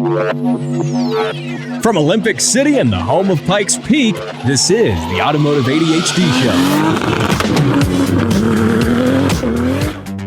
From Olympic City and the home of Pikes Peak, this is the Automotive ADHD Show.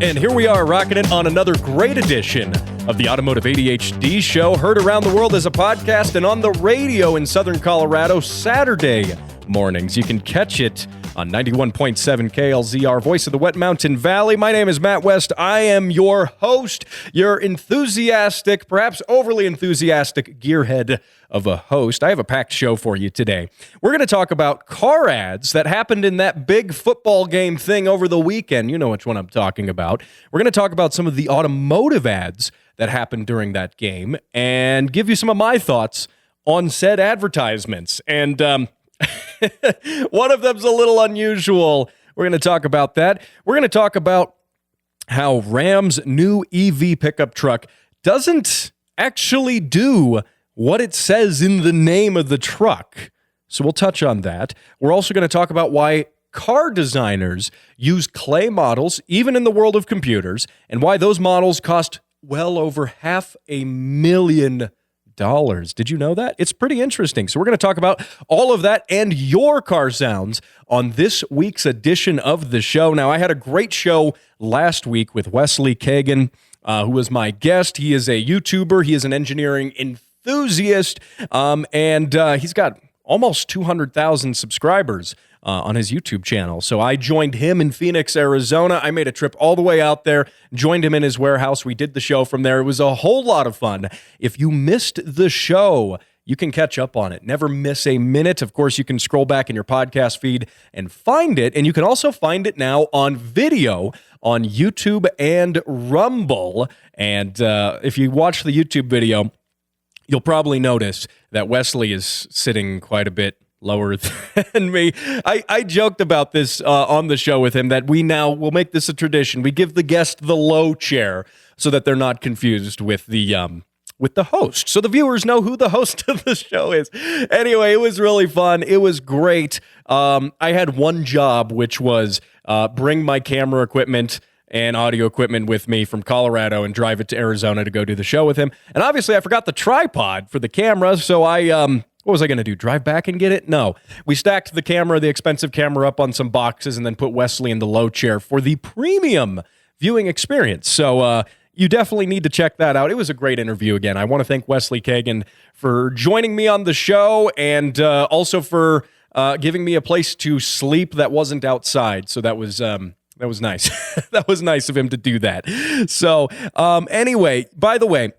And here we are rocking it on another great edition of the Automotive ADHD Show, heard around the world as a podcast and on the radio in Southern Colorado Saturday mornings. You can catch it on 91.7 KLZR, voice of the Wet Mountain Valley. My name is Matt West. I am your host, your enthusiastic, perhaps overly enthusiastic gearhead of a host. I have a packed show for you today. We're going to talk about car ads that happened in that big football game thing over the weekend. You know which one I'm talking about. We're going to talk about some of the automotive ads that happened during that game and give you some of my thoughts on said advertisements. And one of them's a little unusual. We're going to talk about that. We're going to talk about how Ram's new EV pickup truck doesn't actually do what it says in the name of the truck. So we'll touch on that. We're also going to talk about why car designers use clay models, even in the world of computers, and why those models cost well over $500,000. Did you know that? It's pretty interesting. So we're going to talk about all of that and your car sounds on this week's edition of the show. Now, I had a great show last week with Wesley Kagan, who was my guest. He is a YouTuber. He is an engineering enthusiast, and he's got almost 200,000 subscribers on his YouTube channel. So I joined him in Phoenix, Arizona. I made a trip all the way out there, joined him in his warehouse. We did the show from there. It was a whole lot of fun. If you missed the show, you can catch up on it. Never miss a minute. Of course, you can scroll back in your podcast feed and find it. And you can also find it now on video on YouTube and Rumble. And if you watch the YouTube video, you'll probably notice that Wesley is sitting quite a bit lower than me. I joked about this on the show with him, that we'll make this a tradition. We give the guest the low chair so that they're not confused with the host. So the viewers know who the host of the show is. Anyway, it was really fun. It was great. I had one job, which was bring my camera equipment and audio equipment with me from Colorado and drive it to Arizona to go do the show with him. And obviously I forgot the tripod for the camera, so what was I going to do, drive back and get it? No. We stacked the camera, the expensive camera, up on some boxes and then put Wesley in the low chair for the premium viewing experience. So you definitely need to check that out. It was a great interview again. I want to thank Wesley Kagan for joining me on the show and also for giving me a place to sleep that wasn't outside. So that was nice. That was nice of him to do that. So anyway, by the way,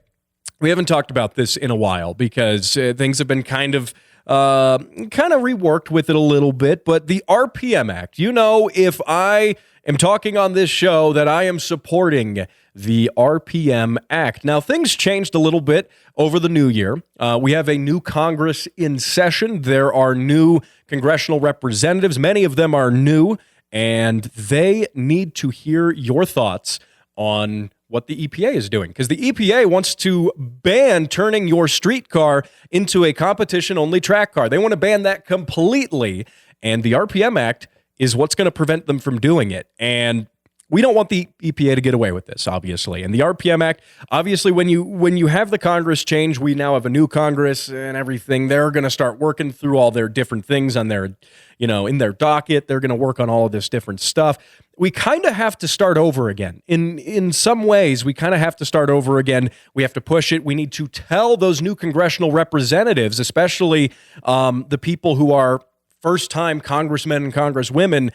we haven't talked about this in a while because things have been kind of reworked with it a little bit, but the RPM Act, if I am talking on this show that I am supporting the RPM Act. Now, things changed a little bit over the new year. We have a new Congress in session. There are new congressional representatives. Many of them are new, and they need to hear your thoughts on what the EPA is doing, because the EPA wants to ban turning your street car into a competition-only track car. They want to ban that completely, and the RPM Act is what's going to prevent them from doing it. And we don't want the EPA to get away with this, obviously. And the RPM Act, obviously, when you have the Congress change, we now have a new Congress and everything. They're going to start working through all their different things on their, in their docket. They're going to work on all of this different stuff. We kind of have to start over again. In some ways, we kind of have to start over again. We have to push it. We need to tell those new congressional representatives, especially the people who are first-time congressmen and congresswomen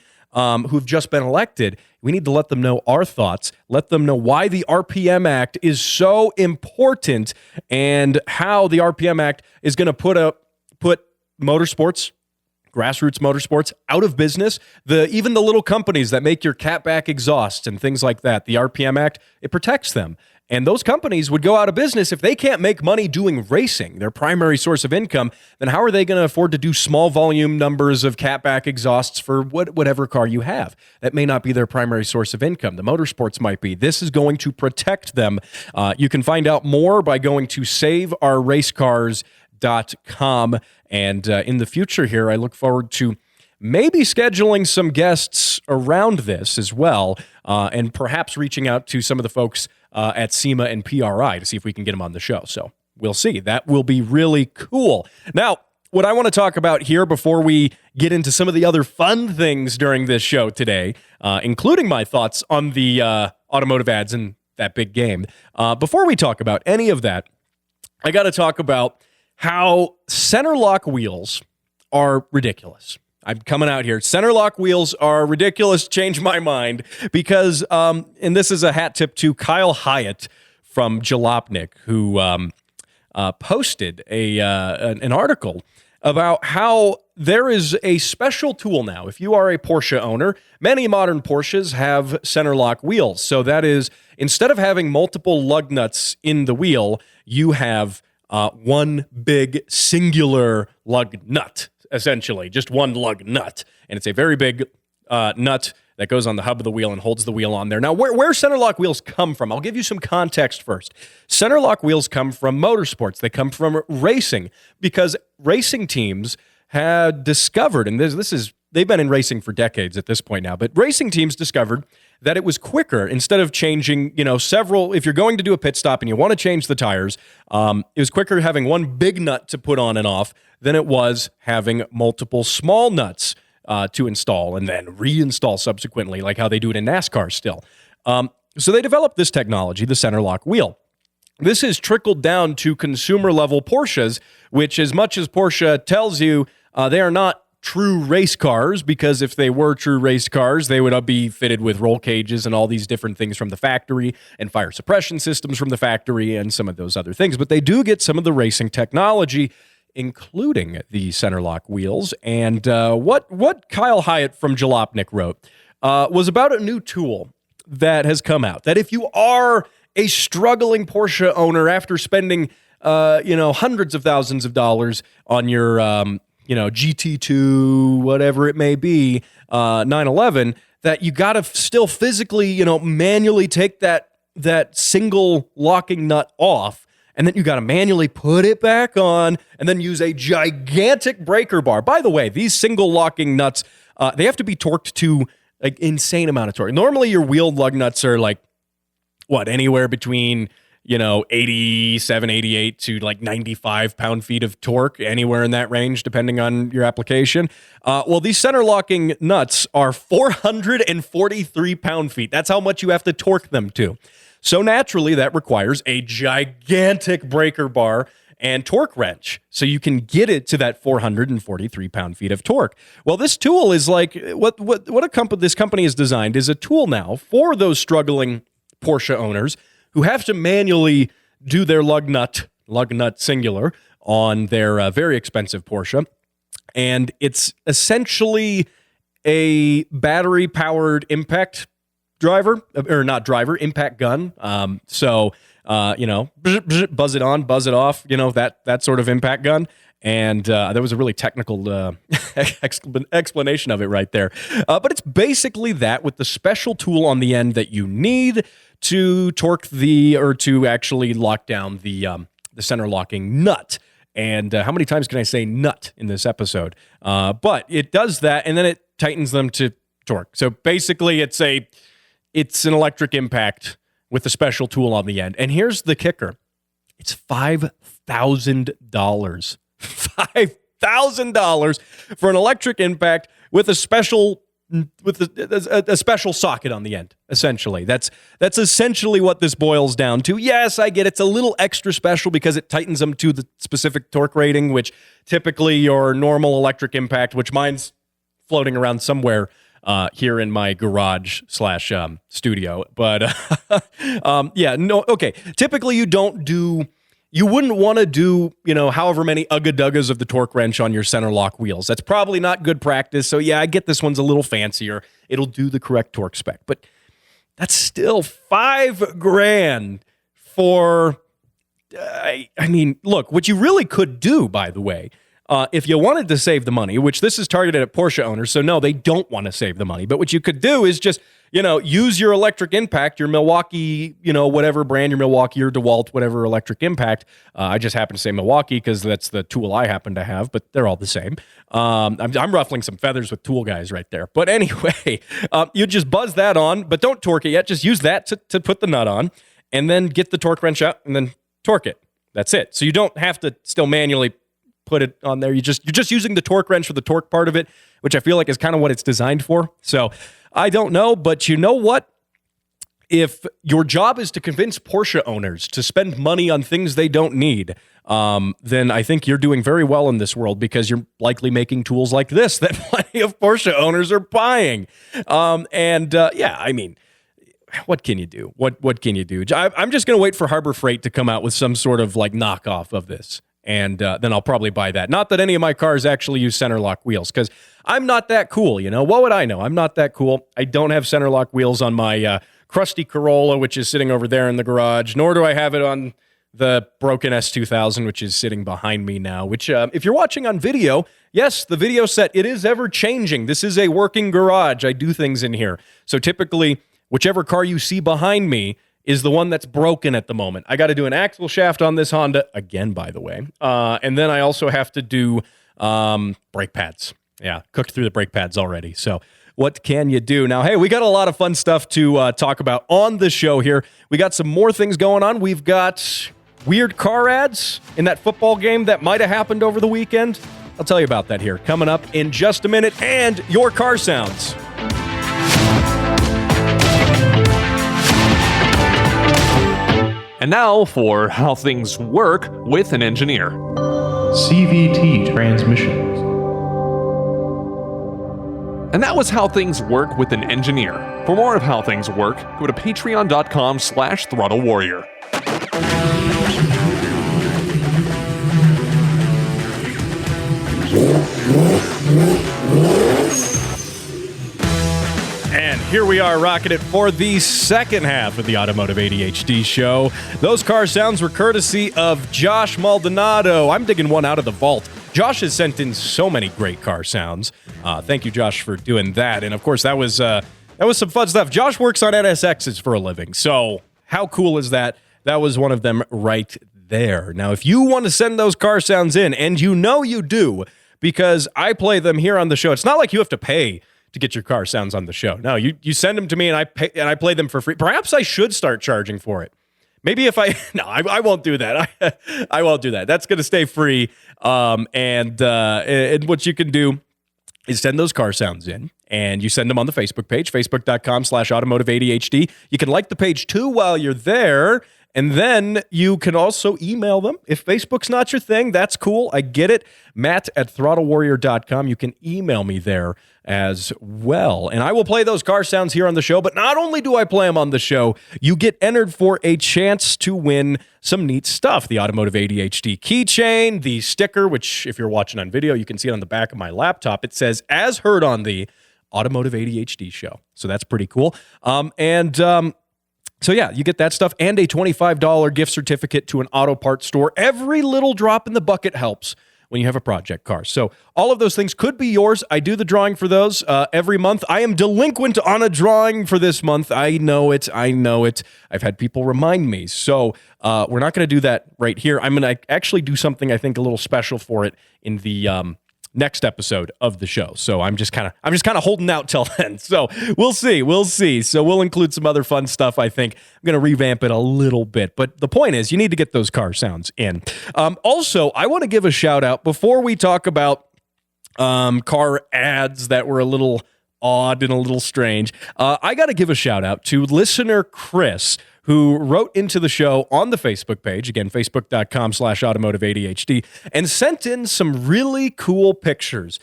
who've just been elected. We need to let them know our thoughts, let them know why the RPM Act is so important and how the RPM Act is going to put motorsports, grassroots motorsports, out of business. Even the little companies that make your catback exhausts and things like that, the RPM Act, it protects them. And those companies would go out of business if they can't make money doing racing, their primary source of income. Then how are they going to afford to do small volume numbers of catback exhausts for whatever car you have? That may not be their primary source of income. The motorsports might be. This is going to protect them. You can find out more by going to saveourracecars.com. And in the future here, I look forward to maybe scheduling some guests around this as well, and perhaps reaching out to some of the folks at SEMA and PRI to see if we can get them on the show. So we'll see. That will be really cool. Now, what I want to talk about here before we get into some of the other fun things during this show today, including my thoughts on the automotive ads and that big game. Before we talk about any of that, I got to talk about how center lock wheels are ridiculous. I'm coming out here. Center lock wheels are ridiculous. Change my mind because, and this is a hat tip to Kyle Hyatt from Jalopnik, who posted an article about how there is a special tool now. If you are a Porsche owner, many modern Porsches have center lock wheels. So that is, instead of having multiple lug nuts in the wheel, you have one big singular lug nut, essentially, just one lug nut. And it's a very big nut that goes on the hub of the wheel and holds the wheel on there. Now, where center lock wheels come from, I'll give you some context first. Center lock wheels come from motorsports. They come from racing because racing teams had discovered, and they've been in racing for decades at this point now, but racing teams discovered that it was quicker instead of changing, if you're going to do a pit stop and you want to change the tires, it was quicker having one big nut to put on and off than it was having multiple small nuts to install and then reinstall subsequently, like how they do it in NASCAR still. So they developed this technology, the center lock wheel. This has trickled down to consumer-level Porsches, which, as much as Porsche tells you they are not true race cars, because if they were true race cars, they would be fitted with roll cages and all these different things from the factory and fire suppression systems from the factory and some of those other things. But they do get some of the racing technology, including the center lock wheels. And what Kyle Hyatt from Jalopnik wrote was about a new tool that has come out, that if you are a struggling Porsche owner after spending hundreds of thousands of dollars on your GT2, whatever it may be, 911, that you got to still physically, manually take that single locking nut off, and then you got to manually put it back on, and then use a gigantic breaker bar. By the way, these single locking nuts, they have to be torqued to an insane amount of torque. Normally, your wheel lug nuts are like, anywhere between 87, 88 to like 95 pound-feet of torque, anywhere in that range, depending on your application. Well, these center locking nuts are 443 pound-feet. That's how much you have to torque them to. So naturally, that requires a gigantic breaker bar and torque wrench, so you can get it to that 443 pound-feet of torque. Well, this tool is like, this company has designed is a tool now for those struggling Porsche owners who have to manually do their lug nut singular on their very expensive Porsche. And it's essentially a battery-powered impact impact gun. Buzz it on, buzz it off, that sort of impact gun. And there was a really technical explanation of it right there. But it's basically that with the special tool on the end that you need to torque to actually lock down the center locking nut. And how many times can I say nut in this episode? But it does that, and then it tightens them to torque. So basically, it's an electric impact with a special tool on the end. And here's the kicker: it's $5,000. $5,000 for an electric impact with a special socket on the end. Essentially, that's essentially what this boils down to. Yes, I get it's a little extra special because it tightens them to the specific torque rating, which typically your normal electric impact, which mine's floating around somewhere here in my garage / studio. But typically you wouldn't want to do, however many ugga-duggas of the torque wrench on your center lock wheels. That's probably not good practice. So yeah, I get this one's a little fancier. It'll do the correct torque spec, but that's still $5,000 for, look, what you really could do, by the way, if you wanted to save the money, which this is targeted at Porsche owners, so no, they don't want to save the money. But what you could do is just, use your electric impact, your Milwaukee, whatever brand, your Milwaukee or DeWalt, whatever electric impact. I just happen to say Milwaukee because that's the tool I happen to have, but they're all the same. I'm ruffling some feathers with tool guys right there. But anyway, you just buzz that on, but don't torque it yet. Just use that to put the nut on, and then get the torque wrench out and then torque it. That's it. So you don't have to still manually put it on there. You're just using the torque wrench for the torque part of it, which I feel like is kind of what it's designed for. So I don't know, but you know what? If your job is to convince Porsche owners to spend money on things they don't need, then I think you're doing very well in this world, because you're likely making tools like this that plenty of Porsche owners are buying. I mean, what can you do? What can you do? I'm just going to wait for Harbor Freight to come out with some sort of like knockoff of this. And then I'll probably buy that. Not that any of my cars actually use center lock wheels, because I'm not that cool, you know? What would I know? I'm not that cool. I don't have center lock wheels on my crusty Corolla, which is sitting over there in the garage, nor do I have it on the broken S2000, which is sitting behind me now, which if you're watching on video, yes, the video set, it is ever changing. This is a working garage. I do things in here. So typically, whichever car you see behind me is the one that's broken at the moment. I got to do an axle shaft on this Honda, again, by the way. And then I also have to do brake pads. Yeah, cooked through the brake pads already. So what can you do? Now, hey, we got a lot of fun stuff to talk about on the show here. We got some more things going on. We've got weird car ads in that football game that might have happened over the weekend. I'll tell you about that here coming up in just a minute, and your car sounds. And now for how things work with an engineer. CVT transmissions. And that was how things work with an engineer. For more of how things work, go to patreon.com/Throttle Warrior. And here we are rocking it for the second half of the Automotive ADHD show. Those car sounds were courtesy of Josh Maldonado. I'm digging one out of the vault. Josh has sent in so many great car sounds. Thank you, Josh, for doing that. And of course, that was some fun stuff. Josh works on NSXs for a living, so how cool is that? That was one of them right there. Now, if you want to send those car sounds in, and you know you do, because I play them here on the show, it's not like you have to pay to get your car sounds on the show. No, you send them to me, and I play them for free. Perhaps I should start charging for it. Maybe if I won't do that. I won't do that. That's going to stay free. And what you can do is send those car sounds in, and you send them on the Facebook page, facebook.com/Automotive ADHD. You can like the page too while you're there, and then you can also email them. If Facebook's not your thing, that's cool. I get it. Matt@throttlewarrior.com. You can email me there as well. And I will play those car sounds here on the show, but not only do I play them on the show, you get entered for a chance to win some neat stuff. The Automotive ADHD keychain, the sticker, which if you're watching on video, you can see it on the back of my laptop. It says, as heard on the Automotive ADHD show. So that's pretty cool. So yeah, you get that stuff and a $25 gift certificate to an auto parts store. Every little drop in the bucket helps when you have a project car. So all of those things could be yours. I do the drawing for those every month. I am delinquent on a drawing for this month. I know it. I've had people remind me. So we're not going to do that right here. I'm going to actually do something I think a little special for it in the next episode of the show. So I'm just kind of holding out till then. So we'll see. So we'll include some other fun stuff, I think. I'm going to revamp it a little bit. But the point is, you need to get those car sounds in. Also, I want to give a shout out before we talk about car ads that were a little odd and a little strange. I got to give a shout out to listener Chris, who wrote into the show on the Facebook page, again, facebook.com/Automotive ADHD, and sent in some really cool pictures.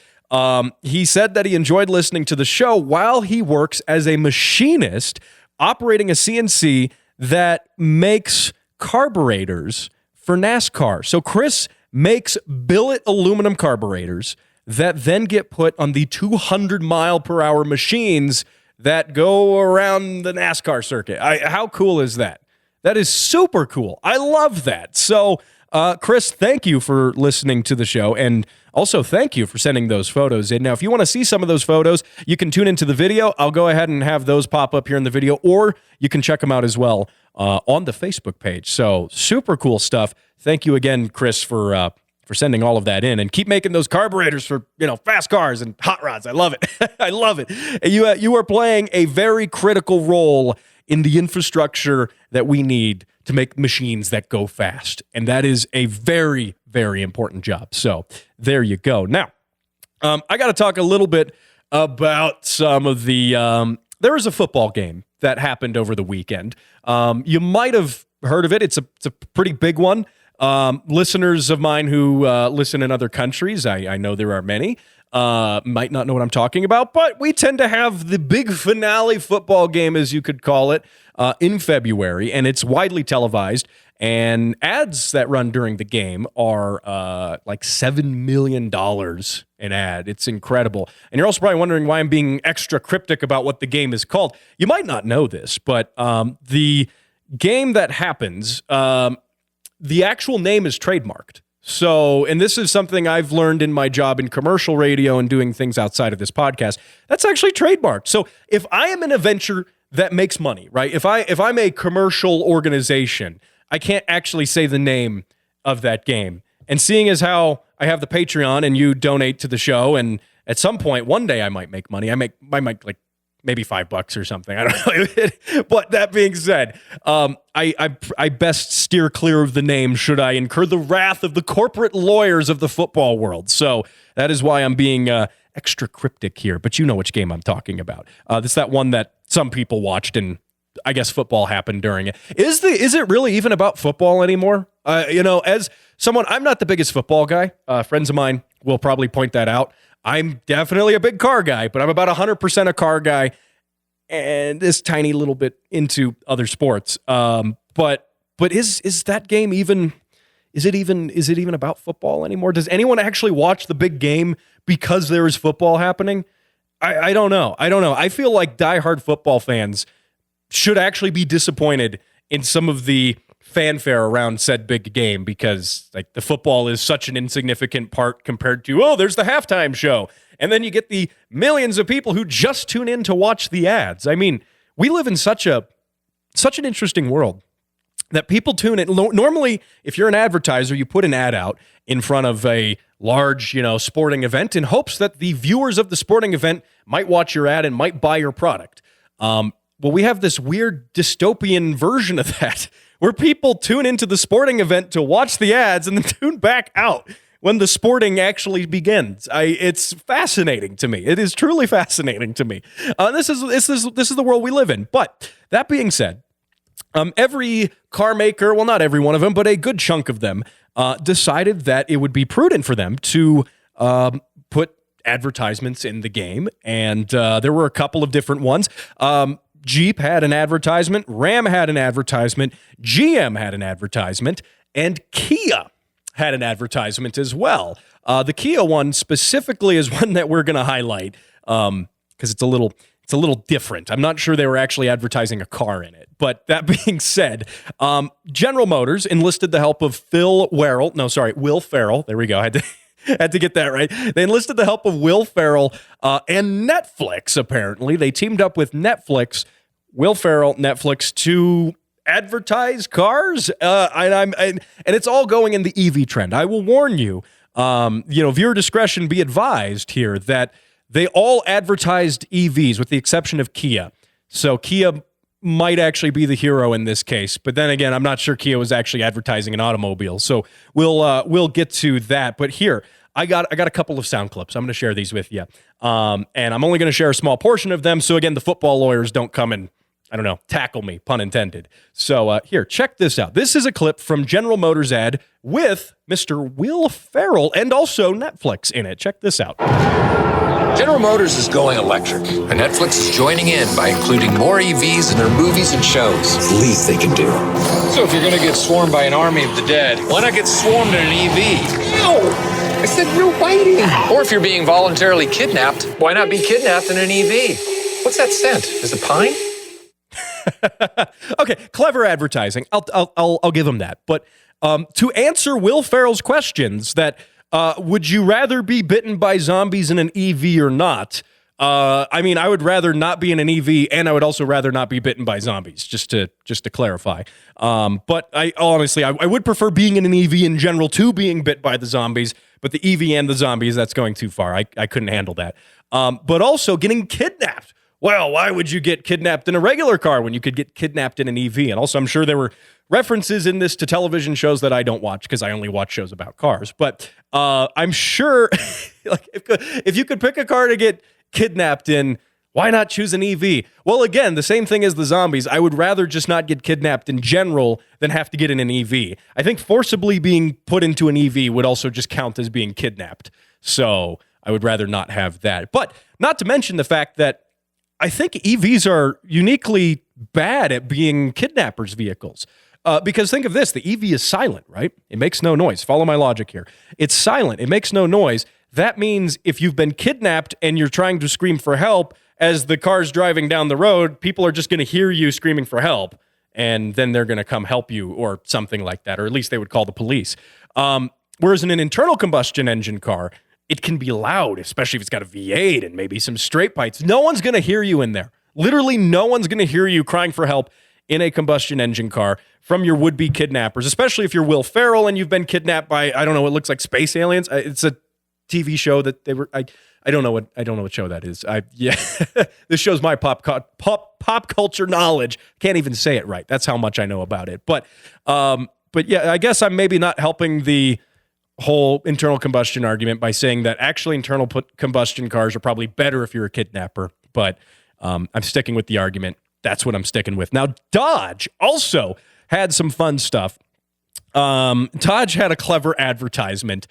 He said that he enjoyed listening to the show while he works as a machinist operating a CNC that makes carburetors for NASCAR. So Chris makes billet aluminum carburetors that then get put on the 200-mile-per-hour machines that go around the NASCAR circuit. How cool is that? That is super cool. I love that. So, Chris, thank you for listening to the show, and also thank you for sending those photos in. Now, if you want to see some of those photos, you can tune into the video. I'll go ahead and have those pop up here in the video, or you can check them out as well on the Facebook page. So, super cool stuff. Thank you again, Chris, for sending all of that in, and keep making those carburetors for, fast cars and hot rods. I love it. I love it. You are playing a very critical role in the infrastructure that we need to make machines that go fast. And that is a very, very important job. So there you go. Now, I got to talk a little bit about some of the, there was a football game that happened over the weekend. You might have heard of it. It's a pretty big one. Listeners of mine who listen in other countries, I know there are many, might not know what I'm talking about, but we tend to have the big finale football game, as you could call it, in February, and it's widely televised, and ads that run during the game are like $7 million an ad. It's incredible. And you're also probably wondering why I'm being extra cryptic about what the game is called. You might not know this, but the game that happens, the actual name is trademarked. So, and this is something I've learned in my job in commercial radio and doing things outside of this podcast. That's actually trademarked. So if I am in a venture that makes money, right? If I'm a commercial organization, I can't actually say the name of that game. And seeing as how I have the Patreon and you donate to the show, and at some point, one day I might make money. I might like maybe $5 or something. I don't know. But that being said, I best steer clear of the name should I incur the wrath of the corporate lawyers of the football world. So that is why I'm being extra cryptic here. But you know which game I'm talking about. It's that one that some people watched, and I guess football happened during it. Is it really even about football anymore? As someone, I'm not the biggest football guy. Friends of mine will probably point that out. I'm definitely a big car guy, but I'm about 100% a car guy and this tiny little bit into other sports. But is that game even, is it even about football anymore? Does anyone actually watch the big game because there is football happening? I don't know. I feel like diehard football fans should actually be disappointed in some of the fanfare around said big game, because like the football is such an insignificant part compared to, there's the halftime show. And then you get the millions of people who just tune in to watch the ads. I mean, we live in such an interesting world that people tune in. Normally, if you're an advertiser, you put an ad out in front of a large, sporting event in hopes that the viewers of the sporting event might watch your ad and might buy your product. Well, we have this weird dystopian version of that where people tune into the sporting event to watch the ads and then tune back out when the sporting actually begins. It's fascinating to me. It is truly fascinating to me. This is the world we live in. But that being said, every car maker, well, not every one of them, but a good chunk of them, decided that it would be prudent for them to put advertisements in the game. And there were a couple of different ones. Jeep had an advertisement, Ram had an advertisement, GM had an advertisement, and Kia had an advertisement as well. The Kia one specifically is one that we're going to highlight because it's a little different. I'm not sure they were actually advertising a car in it. But that being said, General Motors enlisted the help of Will Ferrell. There we go. I had to get that right. They enlisted the help of Will Ferrell and Netflix, apparently. They teamed up with Netflix, Will Ferrell, Netflix, to advertise cars. And it's all going in the EV trend. I will warn you, viewer discretion be advised here that they all advertised EVs with the exception of Kia. So Kia might actually be the hero in this case. But then again, I'm not sure Kia was actually advertising an automobile. So we'll get to that. But here, I got a couple of sound clips. I'm going to share these with you. And I'm only going to share a small portion of them. So again, the football lawyers don't come and, tackle me, pun intended. So here, check this out. This is a clip from General Motors ad with Mr. Will Ferrell and also Netflix in it. Check this out. General Motors is going electric, and Netflix is joining in by including more EVs in their movies and shows. It's the least they can do. So if you're going to get swarmed by an army of the dead, why not get swarmed in an EV? No! I said no biting. Or if you're being voluntarily kidnapped, why not be kidnapped in an EV? What's that scent? Is it pine? Okay, clever advertising. I'll give him that. But to answer Will Ferrell's questions that would you rather be bitten by zombies in an EV or not? I would rather not be in an EV, and I would also rather not be bitten by zombies, just to clarify. But I would prefer being in an EV in general to being bit by the zombies, but the EV and the zombies, that's going too far. I couldn't handle that. But also getting kidnapped. well, why would you get kidnapped in a regular car when you could get kidnapped in an EV? And also, I'm sure there were references in this to television shows that I don't watch because I only watch shows about cars. But I'm sure like if you could pick a car to get kidnapped in, why not choose an EV? Well, again, the same thing as the zombies. I would rather just not get kidnapped in general than have to get in an EV. I think forcibly being put into an EV would also just count as being kidnapped. So I would rather not have that. But not to mention the fact that I think EVs are uniquely bad at being kidnappers' vehicles. Because think of this, the EV is silent, right? It makes no noise. Follow my logic here. It's silent. It makes no noise. That means if you've been kidnapped and you're trying to scream for help, as the car's driving down the road, people are just going to hear you screaming for help, and then they're going to come help you or something like that, or at least they would call the police. Whereas in an internal combustion engine car, it can be loud, especially if it's got a V8 and maybe some straight pipes. No one's going to hear you in there. Literally, no one's going to hear you crying for help in a combustion engine car from your would-be kidnappers, especially if you're Will Ferrell and you've been kidnapped by, I don't know, it looks like space aliens. It's a TV show that they were... I don't know what show that is. This shows my pop culture knowledge. Can't even say it right. That's how much I know about it. But yeah, I guess I'm maybe not helping the whole internal combustion argument by saying that actually internal combustion cars are probably better if you're a kidnapper. But I'm sticking with the argument. That's what I'm sticking with. Now, Dodge also had some fun stuff. Dodge had a clever advertisement.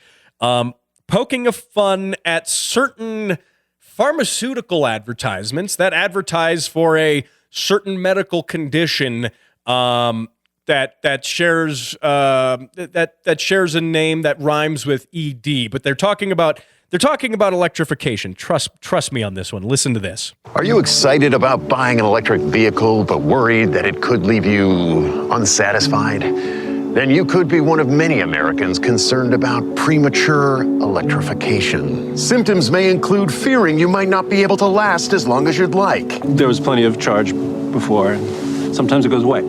Poking a fun at certain pharmaceutical advertisements that advertise for a certain medical condition that shares that shares a name that rhymes with ED. But they're talking about electrification. Trust me on this one. Listen to this. Are you excited about buying an electric vehicle but worried that it could leave you unsatisfied? Then you could be one of many Americans concerned about premature electrification. Symptoms may include fearing you might not be able to last as long as you'd like. There was plenty of charge before. Sometimes it goes away.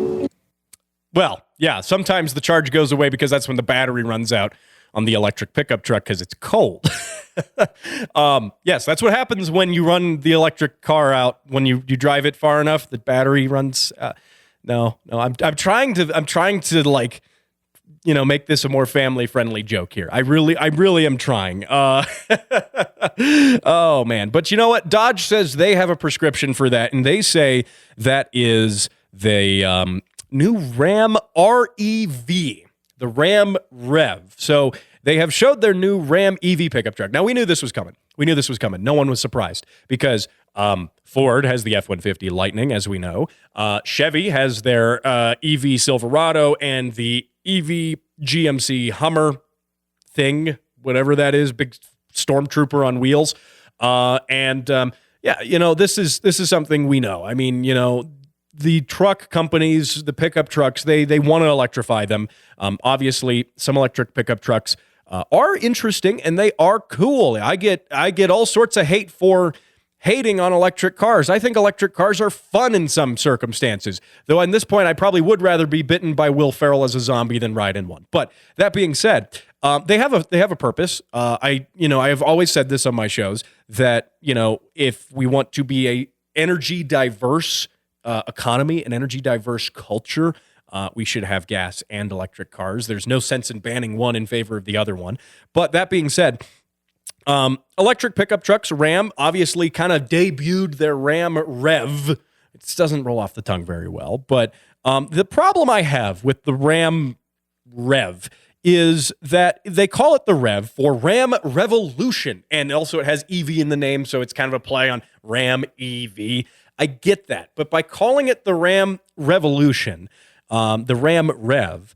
Well, yeah, sometimes the charge goes away because that's when the battery runs out on the electric pickup truck because it's cold. Yes, that's what happens when you run the electric car out. When you drive it far enough, the battery runs. No, I'm trying to like, make this a more family-friendly joke here. I really am trying. Oh, man. But you know what? Dodge says they have a prescription for that, and they say that is the new Ram REV, the Ram Rev. So they have showed their new Ram EV pickup truck. Now, we knew this was coming. No one was surprised because Ford has the F-150 Lightning, as we know. Chevy has their EV Silverado and the EV GMC Hummer thing, whatever that is, big stormtrooper on wheels. This is something we know. I mean, the truck companies, the pickup trucks, they want to electrify them. Obviously, some electric pickup trucks are interesting and they are cool. I get all sorts of hate for hating on electric cars. I think electric cars are fun in some circumstances, though at this point I probably would rather be bitten by Will Ferrell as a zombie than ride in one. But that being said, they have a purpose. I have always said this on my shows that if we want to be a energy diverse economy, an energy diverse culture, we should have gas and electric cars. There's no sense in banning one in favor of the other one. But that being said, electric pickup trucks, Ram, obviously kind of debuted their Ram Rev. It doesn't roll off the tongue very well, but the problem I have with the Ram Rev is that they call it the Rev for Ram Revolution, and also it has EV in the name, so it's kind of a play on Ram EV. I get that, but by calling it the Ram Revolution, the Ram Rev,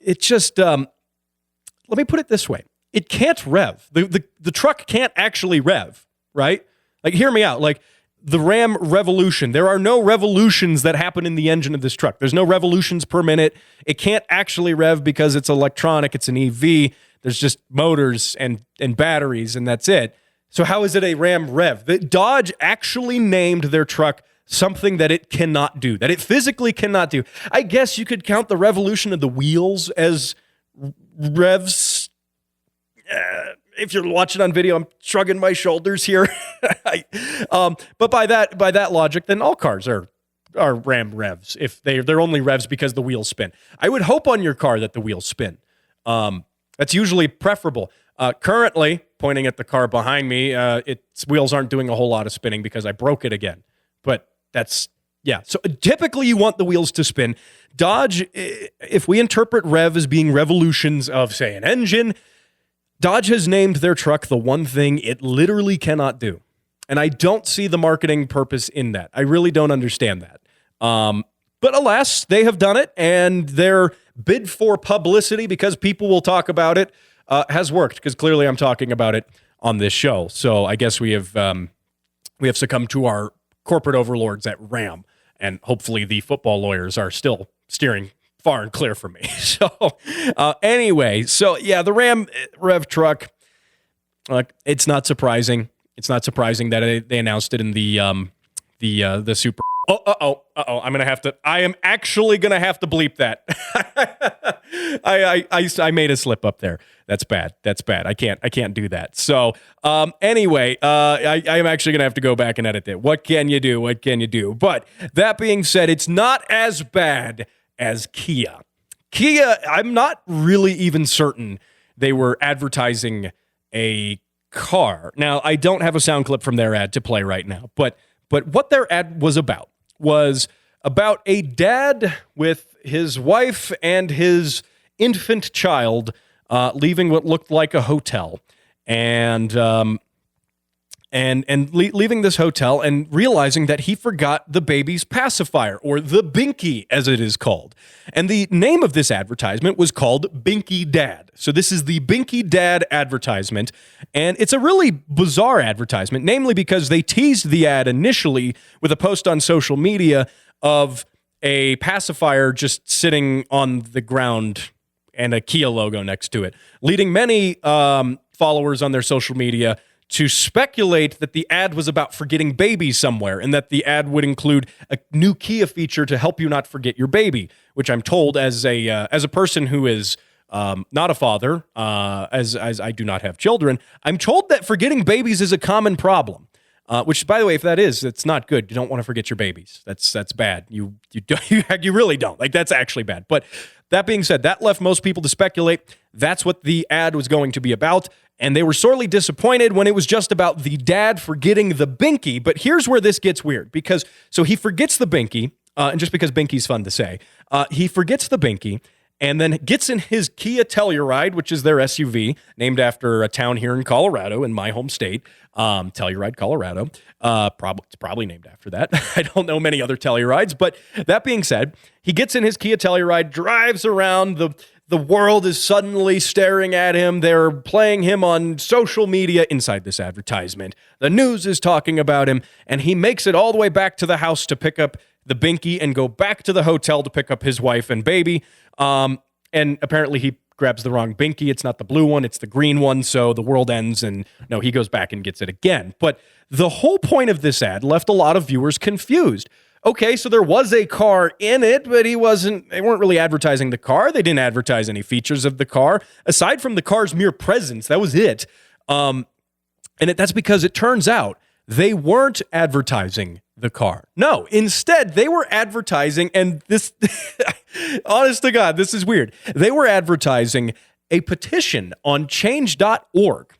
it just, let me put it this way. It can't rev. The truck can't actually rev, right? Like, hear me out. Like, the Ram Revolution, there are no revolutions that happen in the engine of this truck. There's no revolutions per minute. It can't actually rev because it's electronic. It's an EV. There's just motors and batteries, and that's it. So how is it a Ram Rev? The Dodge actually named their truck something that it cannot do, that it physically cannot do. I guess you could count the revolution of the wheels as revs. if you're watching on video, I'm shrugging my shoulders here. But by that logic, then all cars are Ram revs if they're only revs because the wheels spin. I would hope on your car that the wheels spin. That's usually preferable. Currently, pointing at the car behind me, its wheels aren't doing a whole lot of spinning because I broke it again. But that's, yeah. So typically you want the wheels to spin. Dodge, if we interpret rev as being revolutions of, say, an engine, Dodge has named their truck the one thing it literally cannot do. And I don't see the marketing purpose in that. I really don't understand that. But alas, they have done it, and their bid for publicity, because people will talk about it, has worked, because clearly I'm talking about it on this show. So I guess we have succumbed to our corporate overlords at Ram, and hopefully the football lawyers are still steering far and clear from me. So anyway, so yeah, the Ram Rev truck, it's not surprising. It's not surprising that they announced it in the Super. I am actually gonna have to bleep that. I made a slip up there. That's bad. I can't do that. So anyway, I am actually gonna have to go back and edit it. What can you do? But that being said, it's not as bad as Kia. Kia, I'm not really even certain they were advertising a car. Now, I don't have a sound clip from their ad to play right now, but what their ad was about a dad with his wife and his infant child leaving what looked like a hotel, and leaving this hotel and realizing that he forgot the baby's pacifier, or the binky as it is called. And the name of this advertisement was called Binky Dad. So this is the Binky Dad advertisement, and it's a really bizarre advertisement, namely because they teased the ad initially with a post on social media of a pacifier just sitting on the ground and a Kia logo next to it, leading many followers on their social media to speculate that the ad was about forgetting babies somewhere, and that the ad would include a new Kia feature to help you not forget your baby, which I'm told as a person who is not a father, as I do not have children, I'm told that forgetting babies is a common problem. Which, by the way, if that is, it's not good. You don't want to forget your babies. That's bad. You really don't. Like, that's actually bad. But that being said, that left most people to speculate that's what the ad was going to be about. And they were sorely disappointed when it was just about the dad forgetting the binky. But here's where this gets weird, because so he forgets the binky, and just because binky's fun to say, he forgets the binky, and then gets in his Kia Telluride, which is their SUV, named after a town here in Colorado, in my home state, Telluride, Colorado. It's probably named after that. I don't know many other Tellurides, but that being said, he gets in his Kia Telluride, drives around, the world is suddenly staring at him. They're playing him on social media inside this advertisement. The news is talking about him, and he makes it all the way back to the house to pick up the binky and go back to the hotel to pick up his wife and baby. And apparently he grabs the wrong binky. It's not the blue one, it's the green one. So the world ends, and no, he goes back and gets it again. But the whole point of this ad left a lot of viewers confused. Okay, so there was a car in it, but they weren't really advertising the car. They didn't advertise any features of the car. Aside from the car's mere presence, that was it. That's because it turns out they weren't advertising the car. No, instead, they were advertising, and this, honest to God, this is weird. They were advertising a petition on change.org.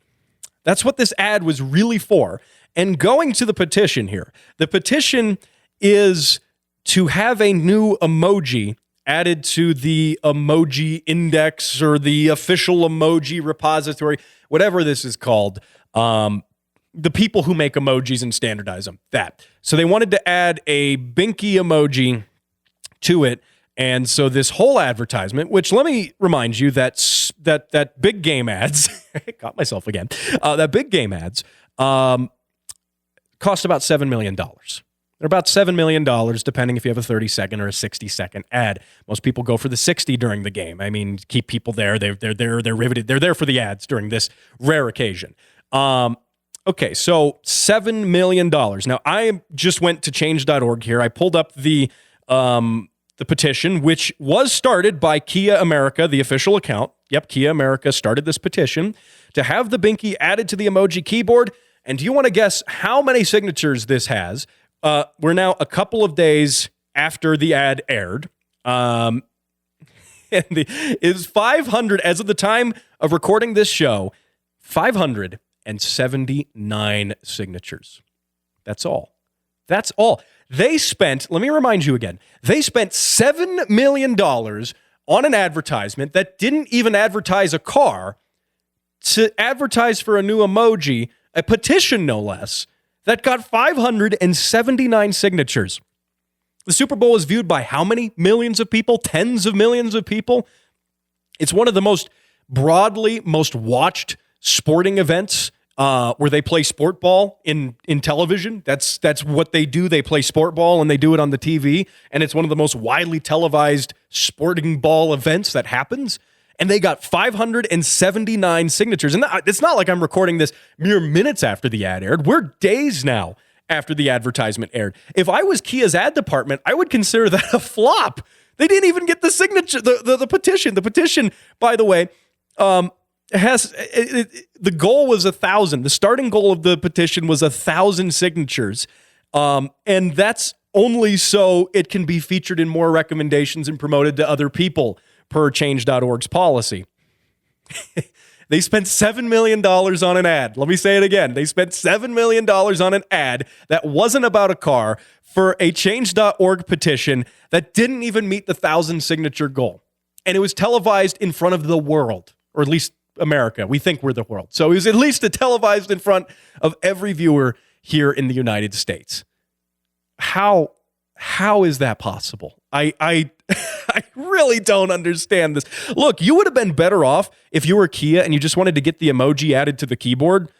That's what this ad was really for. And going to the petition here, the petition is to have a new emoji added to the emoji index or the official emoji repository, whatever this is called. The people who make emojis and standardize them, that. So they wanted to add a binky emoji to it. And so this whole advertisement, which let me remind you that big game ads, caught myself again, that big game ads cost about $7 million. They're about $7 million, depending if you have a 30-second or a 60-second ad. Most people go for the 60 during the game. I mean, keep people there. They're riveted. They're there for the ads during this rare occasion. Okay, so $7 million. Now, I just went to change.org here. I pulled up the the petition, which was started by Kia America, the official account. Yep, Kia America started this petition to have the binky added to the emoji keyboard. And do you want to guess how many signatures this has? We're now a couple of days after the ad aired. And is 500, as of the time of recording this show, 579 signatures. That's all. That's all. They spent, let me remind you again, they spent $7 million on an advertisement that didn't even advertise a car to advertise for a new emoji, a petition no less, that got 579 signatures. The Super Bowl is viewed by how many millions of people? Tens of millions of people. It's one of the most broadly, most watched sporting events where they play sport ball in television. That's what they do. They play sport ball and they do it on the TV. And it's one of the most widely televised sporting ball events that happens. And they got 579 signatures. And it's not like I'm recording this mere minutes after the ad aired. We're days now after the advertisement aired. If I was Kia's ad department, I would consider that a flop. They didn't even get the signature, the petition. The petition, by the way, the goal was 1,000. The starting goal of the petition was 1,000 signatures. And that's only so it can be featured in more recommendations and promoted to other people per change.org's policy. They spent $7 million on an ad. Let me say it again. They spent $7 million on an ad that wasn't about a car for a change.org petition that didn't even meet the 1,000 signature goal. And it was televised in front of the world, or at least America. We think we're the world. So it was at least televised in front of every viewer here in the United States. How is that possible? I really don't understand this. Look, you would have been better off if you were Kia and you just wanted to get the emoji added to the keyboard.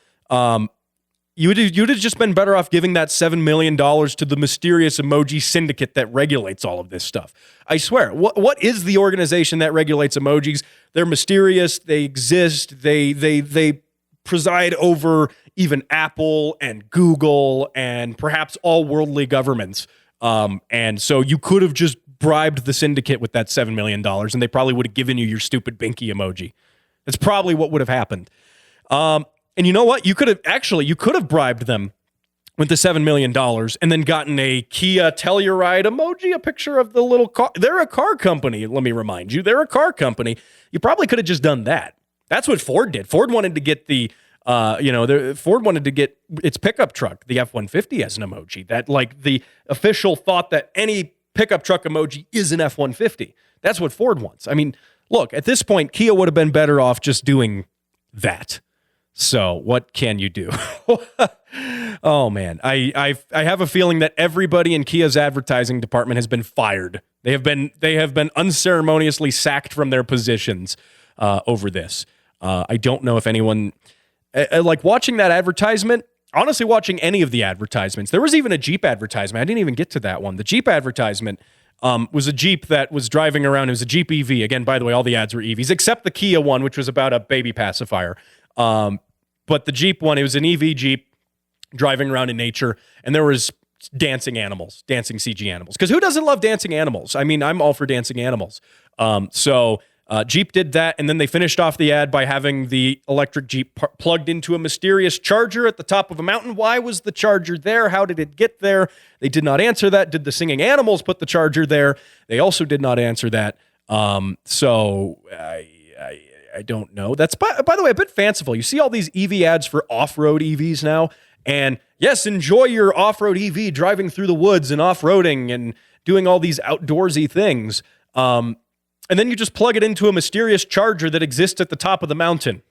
You'd have just been better off giving that $7 million to the mysterious emoji syndicate that regulates all of this stuff. I swear. What is the organization that regulates emojis? They're mysterious. They exist. They preside over even Apple and Google and perhaps all worldly governments. And so you could have just bribed the syndicate with that $7 million and they probably would have given you your stupid binky emoji. That's probably what would have happened. And you know what? You could have bribed them with the $7 million and then gotten a Kia Telluride emoji, a picture of the little car. They're a car company. Let me remind you, they're a car company. You probably could have just done that. That's what Ford did. Ford wanted to get Ford wanted to get its pickup truck, the F-150, as an emoji. That, like, the official thought that any pickup truck emoji is an F-150. That's what Ford wants. I mean, look, at this point, Kia would have been better off just doing that. So what can you do? Oh, man. I have a feeling that everybody in Kia's advertising department has been fired. They have been unceremoniously sacked from their positions over this. I don't know if anyone... like watching that advertisement, honestly, watching any of the advertisements. There was even a Jeep advertisement. I didn't even get to that one. The Jeep advertisement was a Jeep that was driving around. It was a Jeep EV. Again, by the way, all the ads were EVs, except the Kia one, which was about a baby pacifier. But the Jeep one, it was an EV Jeep driving around in nature, and there was dancing animals, dancing CG animals. Because who doesn't love dancing animals? I mean, I'm all for dancing animals. Jeep did that, and then they finished off the ad by having the electric Jeep plugged into a mysterious charger at the top of a mountain. Why was the charger there? How did it get there? They did not answer that. Did the singing animals put the charger there? They also did not answer that. I don't know. That's, by the way, a bit fanciful. You see all these EV ads for off-road EVs now, and yes, enjoy your off-road EV driving through the woods and off-roading and doing all these outdoorsy things. And then you just plug it into a mysterious charger that exists at the top of the mountain.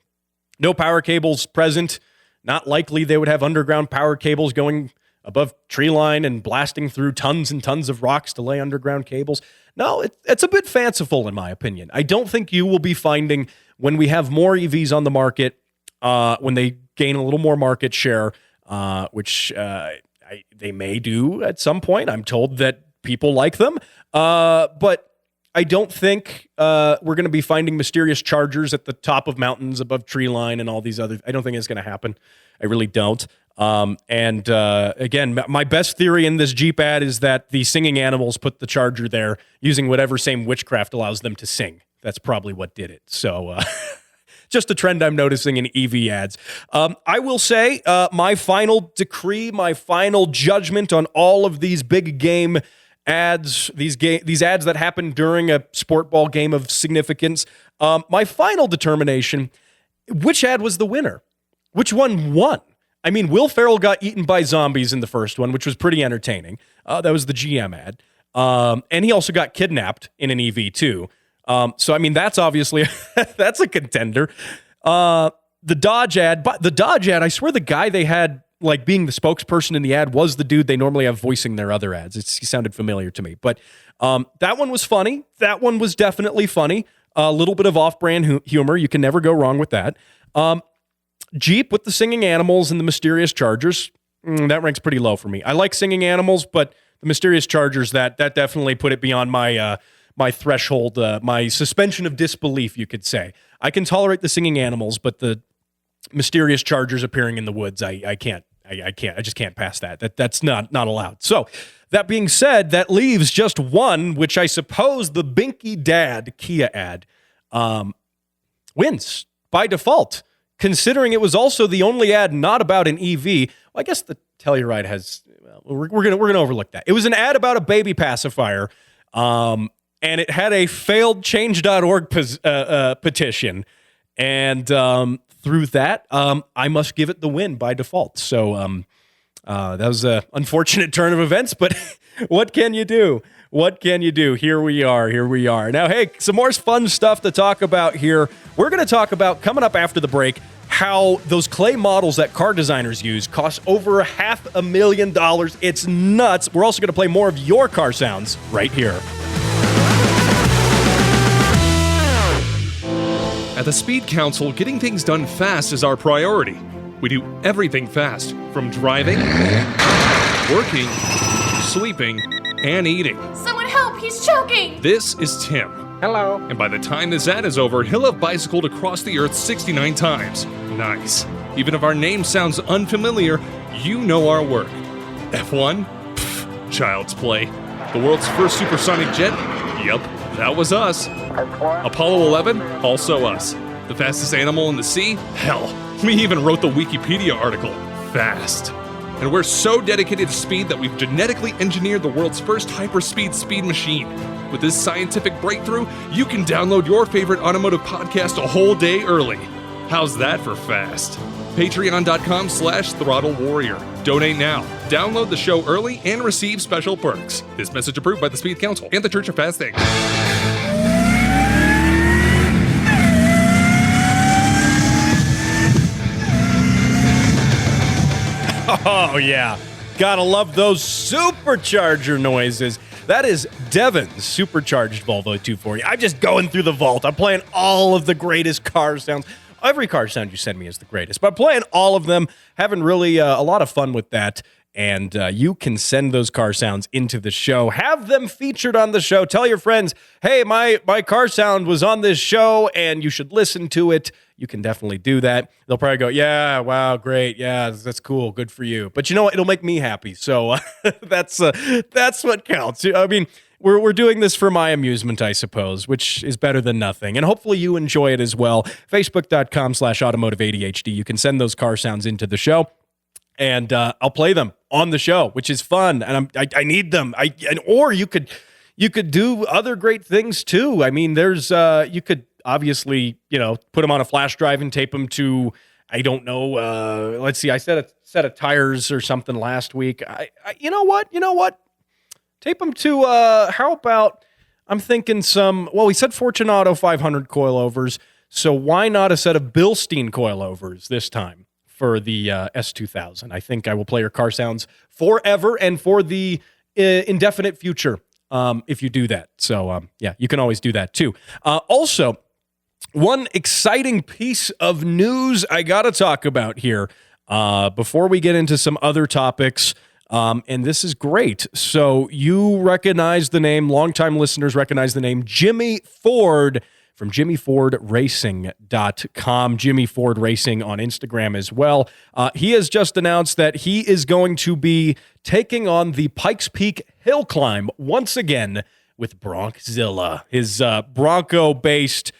No power cables present. Not likely they would have underground power cables going above tree line and blasting through tons and tons of rocks to lay underground cables. No, it's a bit fanciful in my opinion. I don't think you will be finding, when we have more EVs on the market, when they gain a little more market share, which they may do at some point. I'm told that people like them. But I don't think we're going to be finding mysterious chargers at the top of mountains above tree line and all these other. I don't think it's going to happen. I really don't. Again, my best theory in this Jeep ad is that the singing animals put the charger there using whatever same witchcraft allows them to sing. That's probably what did it. So just a trend I'm noticing in EV ads. I will say my final decree, my final judgment on all of these big game ads, these ads that happen during a sport ball game of significance. My final determination, which ad was the winner? Which one won? I mean, Will Ferrell got eaten by zombies in the first one, which was pretty entertaining. That was the GM ad. And he also got kidnapped in an EV too. So, I mean, that's obviously, that's a contender. The Dodge ad, I swear the guy they had like being the spokesperson in the ad was the dude they normally have voicing their other ads. He sounded familiar to me, but that one was funny. That one was definitely funny. A little bit of off-brand humor. You can never go wrong with that. Jeep with the singing animals and the mysterious chargers, that ranks pretty low for me. I like singing animals, but the mysterious chargers, that definitely put it beyond my my threshold, my suspension of disbelief, you could say. I can tolerate the singing animals, but the mysterious chargers appearing in the woods, I can't. I just can't pass that. That's not allowed. So that being said, that leaves just one, which I suppose the Binky Dad Kia ad wins by default, considering it was also the only ad not about an EV. Well, I guess the Telluride has. Well, we're gonna overlook that. It was an ad about a baby pacifier, and it had a failed Change.org petition, and through that, I must give it the win by default. So that was an unfortunate turn of events, but what can you do? What can you do? Here we are. Now, hey, some more fun stuff to talk about here. We're going to talk about, coming up after the break, how those clay models that car designers use cost over $500,000. It's nuts. We're also going to play more of your car sounds right here. At the Speed Council, getting things done fast is our priority. We do everything fast, from driving, working, sleeping, and eating. Someone help, he's choking! This is Tim. Hello. And by the time this ad is over, he'll have bicycled across the earth 69 times. Nice. Even if our name sounds unfamiliar, you know our work. F1? Pfft, child's play. The world's first supersonic jet? Yep, that was us. Apollo 11? Also us. The fastest animal in the sea? Hell, we even wrote the Wikipedia article. Fast. And we're so dedicated to speed that we've genetically engineered the world's first hyperspeed speed machine. With this scientific breakthrough, you can download your favorite automotive podcast a whole day early. How's that for fast? Patreon.com/Throttle Warrior. Donate now. Download the show early and receive special perks. This message approved by the Speed Council and the Church of Fast Things. Oh, yeah. Gotta love those supercharger noises. That is Devin's supercharged Volvo 240. I'm just going through the vault. I'm playing all of the greatest car sounds. Every car sound you send me is the greatest, but I'm playing all of them, having really a lot of fun with that. And you can send those car sounds into the show. Have them featured on the show. Tell your friends, hey, my car sound was on this show, and you should listen to it. You can definitely do that. They'll probably go, yeah, wow, great. Yeah, that's cool. Good for you. But you know what? It'll make me happy. So that's what counts. I mean, we're doing this for my amusement, I suppose, which is better than nothing. And hopefully you enjoy it as well. Facebook.com/Automotive ADHD. You can send those car sounds into the show, and I'll play them on the show, which is fun. And I need them. Or you could do other great things too. I mean, there's you could obviously, put them on a flash drive and tape them to, I don't know, let's see, I said a set of tires or something last week. You know what? Tape them to, how about, I'm thinking we said Fortunato 500 coilovers, so why not a set of Bilstein coilovers this time for the S2000? I think I will play your car sounds forever and for the indefinite future if you do that. So, yeah, you can always do that too. Also, one exciting piece of news I got to talk about here before we get into some other topics, and this is great. So you recognize the name, longtime listeners recognize the name Jimmy Ford from JimmyFordRacing.com, Jimmy Ford Racing on Instagram as well. He has just announced that he is going to be taking on the Pikes Peak Hill Climb once again with Bronkzilla, his Bronco-based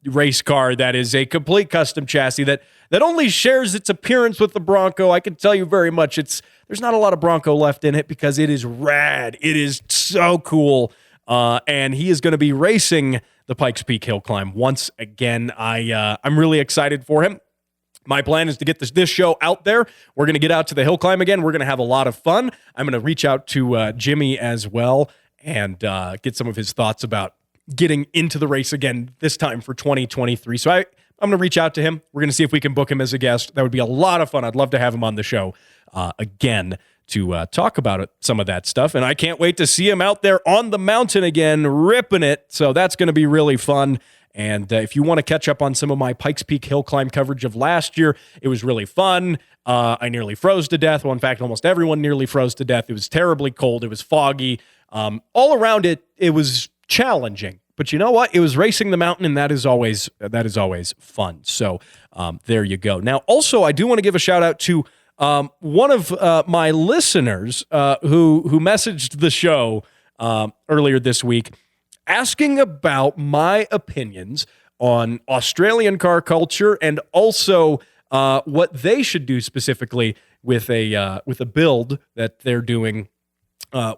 race car that is a complete custom chassis that only shares its appearance with the Bronco. I can tell you very much, there's not a lot of Bronco left in it because it is rad. It is so cool. And he is going to be racing the Pikes Peak Hill Climb once again. I'm really excited for him. My plan is to get this show out there. We're going to get out to the hill climb again. We're going to have a lot of fun. I'm going to reach out to Jimmy as well and get some of his thoughts about getting into the race again this time for 2023. So I'm going to reach out to him. We're going to see if we can book him as a guest. That would be a lot of fun. I'd love to have him on the show again to talk about some of that stuff. And I can't wait to see him out there on the mountain again, ripping it. So that's going to be really fun. And if you want to catch up on some of my Pikes Peak Hill Climb coverage of last year, it was really fun. I nearly froze to death. Well, in fact, almost everyone nearly froze to death. It was terribly cold. It was foggy. All around it was challenging. But you know what? It was racing the mountain, and that is always fun. So there you go. Now, also, I do want to give a shout out to one of my listeners who messaged the show earlier this week, asking about my opinions on Australian car culture and also what they should do specifically with a build that they're doing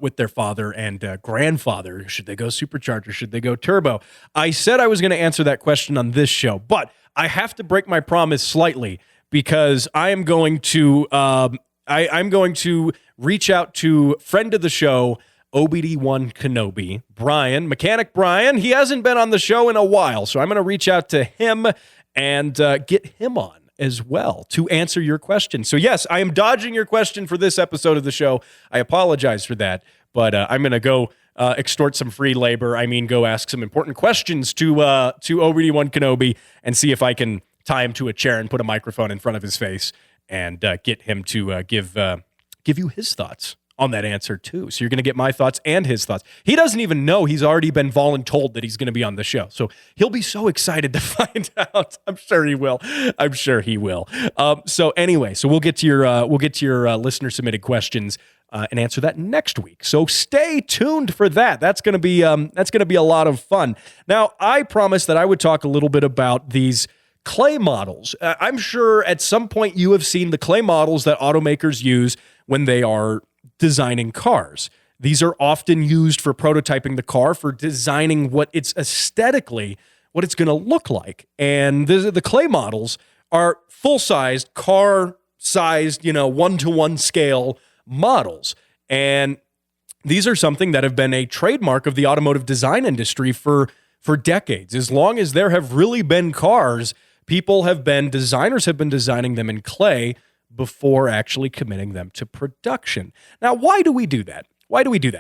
with their father and grandfather. Should they go supercharger? Should they go turbo? I said I was going to answer that question on this show, but I have to break my promise slightly because I am going to I'm going to reach out to friend of the show, OBD1 Kenobi, Brian, Mechanic Brian. He hasn't been on the show in a while, so I'm going to reach out to him and get him on as well to answer your question. So yes, I am dodging your question for this episode of the show. I apologize for that, but I'm going to go extort some free labor. I mean, go ask some important questions to OBD1 Kenobi and see if I can tie him to a chair and put a microphone in front of his face and get him to give you his thoughts on that answer too. So you're going to get my thoughts and his thoughts. He doesn't even know he's already been voluntold that he's going to be on the show. So he'll be so excited to find out. I'm sure he will. So anyway, so we'll get to your listener submitted questions and answer that next week. So stay tuned for that. That's going to be a lot of fun. Now, I promised that I would talk a little bit about these clay models. I'm sure at some point you have seen the clay models that automakers use when they are designing cars. These are often used for prototyping the car, for designing what it's aesthetically, what it's going to look like. And the clay models are full-sized, car-sized, 1-to-1 scale models. And these are something that have been a trademark of the automotive design industry for decades. As long as there have really been cars, designers have been designing them in clay before actually committing them to production. Now, why do we do that?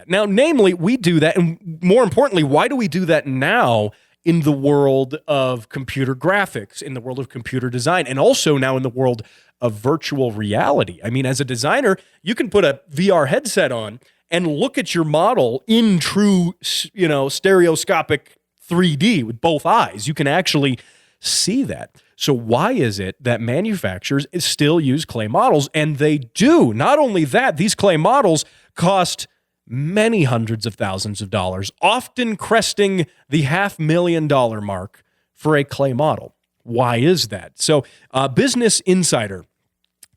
Now, namely, we do that, and more importantly, why do we do that now in the world of computer graphics, in the world of computer design, and also now in the world of virtual reality? I mean, as a designer, you can put a VR headset on and look at your model in true, stereoscopic 3D with both eyes. You can actually see that. So why is it that manufacturers still use clay models? And they do. Not only that, these clay models cost many hundreds of thousands of dollars, often cresting the $500,000 mark for a clay model. Why is that? So Business Insider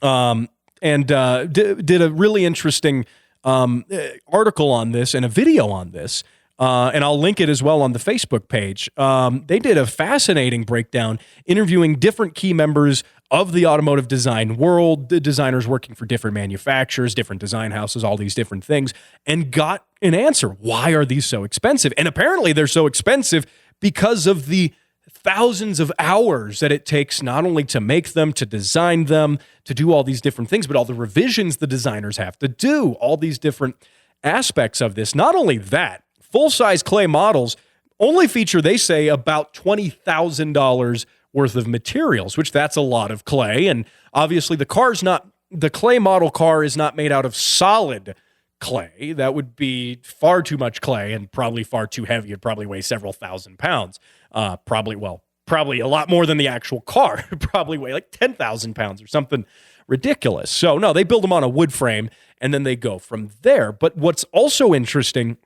did a really interesting article on this and a video on this. And I'll link it as well on the Facebook page. They did a fascinating breakdown interviewing different key members of the automotive design world, the designers working for different manufacturers, different design houses, all these different things, and got an answer. Why are these so expensive? And apparently they're so expensive because of the thousands of hours that it takes not only to make them, to design them, to do all these different things, but all the revisions the designers have to do, all these different aspects of this. Not only that, full-size clay models only feature, they say, about $20,000 worth of materials, which that's a lot of clay. And obviously the clay model car is not made out of solid clay. That would be far too much clay and probably far too heavy. It'd probably weigh several thousand pounds. Probably a lot more than the actual car. Probably weigh like 10,000 pounds or something ridiculous. So no, they build them on a wood frame and then they go from there. But what's also interesting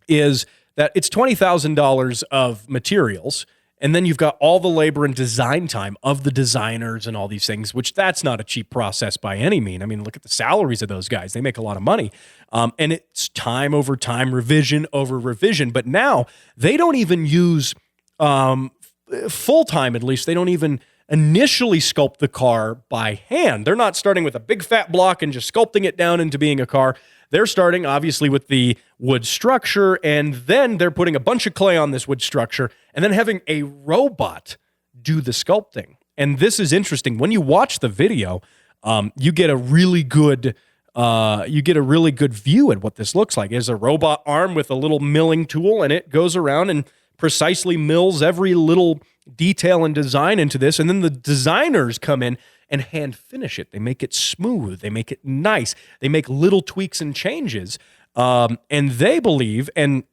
is that it's $20,000 of materials, and then you've got all the labor and design time of the designers and all these things, which that's not a cheap process by any mean. I mean, look at the salaries of those guys. They make a lot of money. And it's time over time, revision over revision. But now they don't even use full-time, at least. They don't even initially sculpt the car by hand. They're not starting with a big fat block and just sculpting it down into being a car. They're starting, obviously, with the wood structure, and then they're putting a bunch of clay on this wood structure and then having a robot do the sculpting. And this is interesting. When you watch the video, you get a really good view at what this looks like. There's a robot arm with a little milling tool, and it goes around and precisely mills every little detail and design into this. And then the designers come in and hand finish it. They make it smooth. They make it nice. They make little tweaks and changes. And they believe, and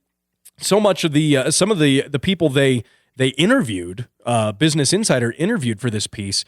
so much of some of the people they interviewed, Business Insider interviewed for this piece,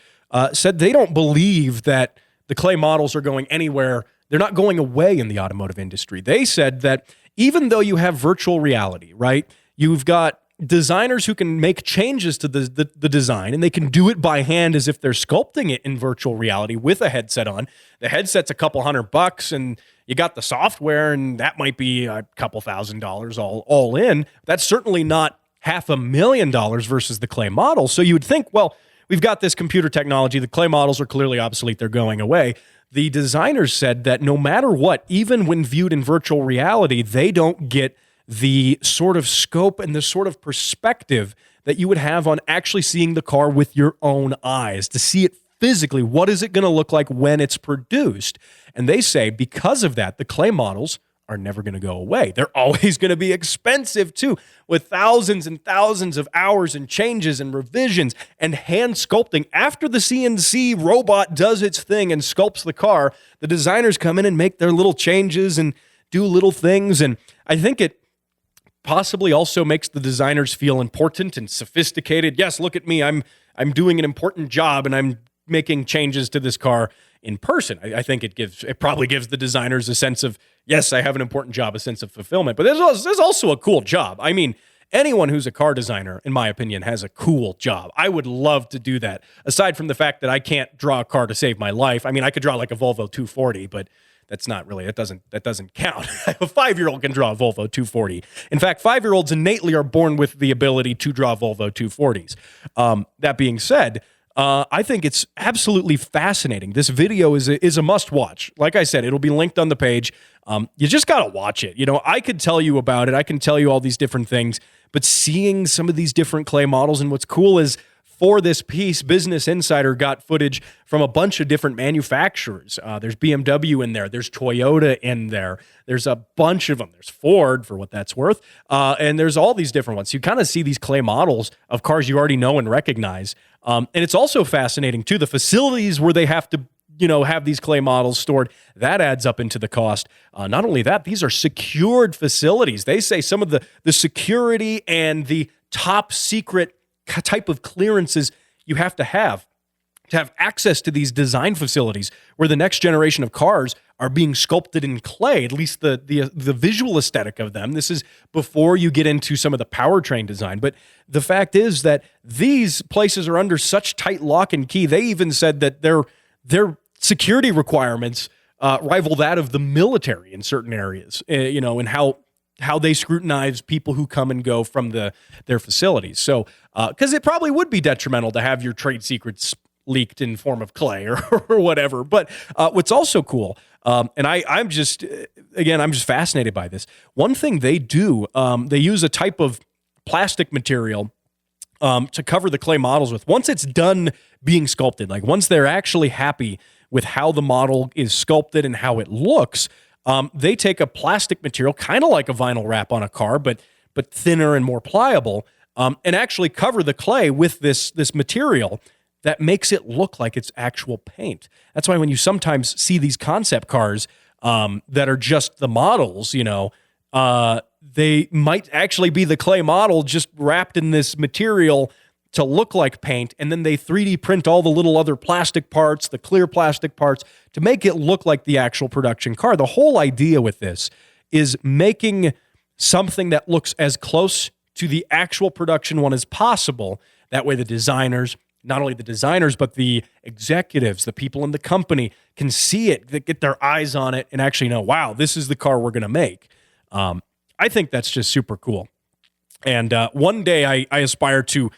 said they don't believe that the clay models are going anywhere. They're not going away in the automotive industry. They said that even though you have virtual reality, right, you've got designers who can make changes to the design, and they can do it by hand as if they're sculpting it in virtual reality with a headset on. The headset's a couple $100, and you got the software, and that might be a couple $1,000 all in. That's certainly not $500,000 versus the clay model. So you would think, well, we've got this computer technology. The clay models are clearly obsolete. They're going away. The designers said that no matter what, even when viewed in virtual reality, they don't get the sort of scope and the sort of perspective that you would have on actually seeing the car with your own eyes, to see it physically. What is it going to look like when it's produced? And they say because of that, the clay models are never going to go away. They're always going to be expensive too, with thousands and thousands of hours and changes and revisions and hand sculpting. After the CNC robot does its thing and sculpts the car, the designers come in and make their little changes and do little things. And I think it possibly also makes the designers feel important and sophisticated. Yes, look at me. I'm doing an important job and I'm making changes to this car in person. I think it probably gives the designers a sense of, yes, I have an important job, a sense of fulfillment. But there's also a cool job. I mean, anyone who's a car designer, in my opinion, has a cool job. I would love to do that. Aside from the fact that I can't draw a car to save my life. I mean, I could draw like a Volvo 240, but that's not really, that doesn't count. A 5-year-old can draw a Volvo 240. In fact, 5-year-olds innately are born with the ability to draw Volvo 240s. That being said, I think it's absolutely fascinating. This video is a must watch. Like I said, it'll be linked on the page. You just got to watch it. You know, I could tell you about it. I can tell you all these different things, but seeing some of these different clay models, and what's cool is for this piece, Business Insider got footage from a bunch of different manufacturers. There's BMW in there. There's Toyota in there. There's a bunch of them. There's Ford, for what that's worth. And there's all these different ones. You kind of see these clay models of cars you already know and recognize. And it's also fascinating, too, the facilities where they have to, have these clay models stored. That adds up into the cost. Not only that, these are secured facilities. They say some of the security and the top secret type of clearances you have to have access to these design facilities where the next generation of cars are being sculpted in clay, at least the visual aesthetic of them. This is before you get into some of the powertrain design. But the fact is that these places are under such tight lock and key. They even said that their security requirements rival that of the military in certain areas, and how they scrutinize people who come and go from their facilities. So, because it probably would be detrimental to have your trade secrets leaked in form of clay or whatever. But what's also cool, and I'm just fascinated by this. One thing they do, they use a type of plastic material to cover the clay models with. Once it's done being sculpted, like once they're actually happy with how the model is sculpted and how it looks, they take a plastic material, kind of like a vinyl wrap on a car, but thinner and more pliable, and actually cover the clay with this material that makes it look like it's actual paint. That's why when you sometimes see these concept cars that are just the models, they might actually be the clay model just wrapped in this material to look like paint, and then they 3D print all the little other plastic parts, the clear plastic parts, to make it look like the actual production car. The whole idea with this is making something that looks as close to the actual production one as possible. That way the designers, not only the designers, but the executives, the people in the company can see it, they get their eyes on it and actually know, wow, this is the car we're going to make. I think that's just super cool. And one day I aspire to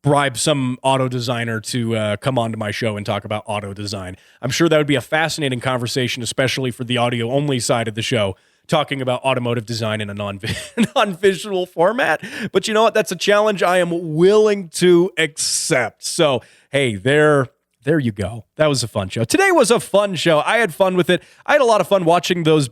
bribe some auto designer to come onto my show and talk about auto design. I'm sure that would be a fascinating conversation, especially for the audio-only side of the show, talking about automotive design in a non-visual format. But you know what? That's a challenge I am willing to accept. So, hey, there you go. That was a fun show. Today was a fun show. I had fun with it. I had a lot of fun watching those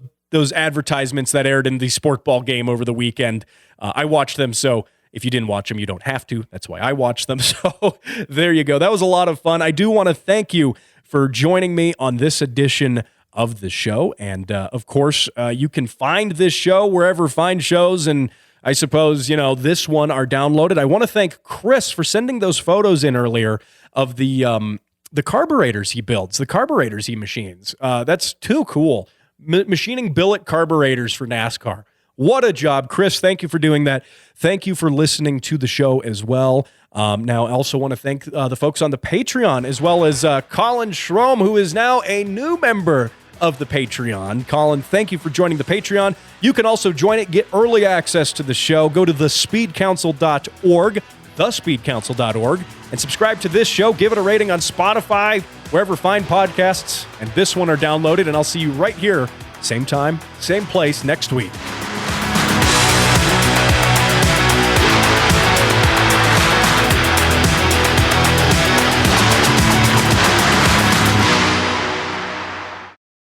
advertisements that aired in the sport ball game over the weekend. I watched them, so if you didn't watch them, you don't have to. That's why I watched them. So there you go. That was a lot of fun. I do want to thank you for joining me on this edition of the show. And of course, you can find this show wherever fine shows, and I suppose, this one are downloaded. I want to thank Chris for sending those photos in earlier of the carburetors he builds, the carburetors he machines. That's too cool. Machining billet carburetors for NASCAR. What a job, Chris. Thank you for doing that. Thank you for listening to the show as well. Now, I also want to thank the folks on the Patreon, as well as Colin Schrom, who is now a new member of the Patreon. Colin, thank you for joining the Patreon. You can also join it, get early access to the show. Go to thespeedcouncil.org, thespeedcouncil.org, and subscribe to this show. Give it a rating on Spotify, wherever fine podcasts and this one are downloaded, and I'll see you right here, same time, same place next week.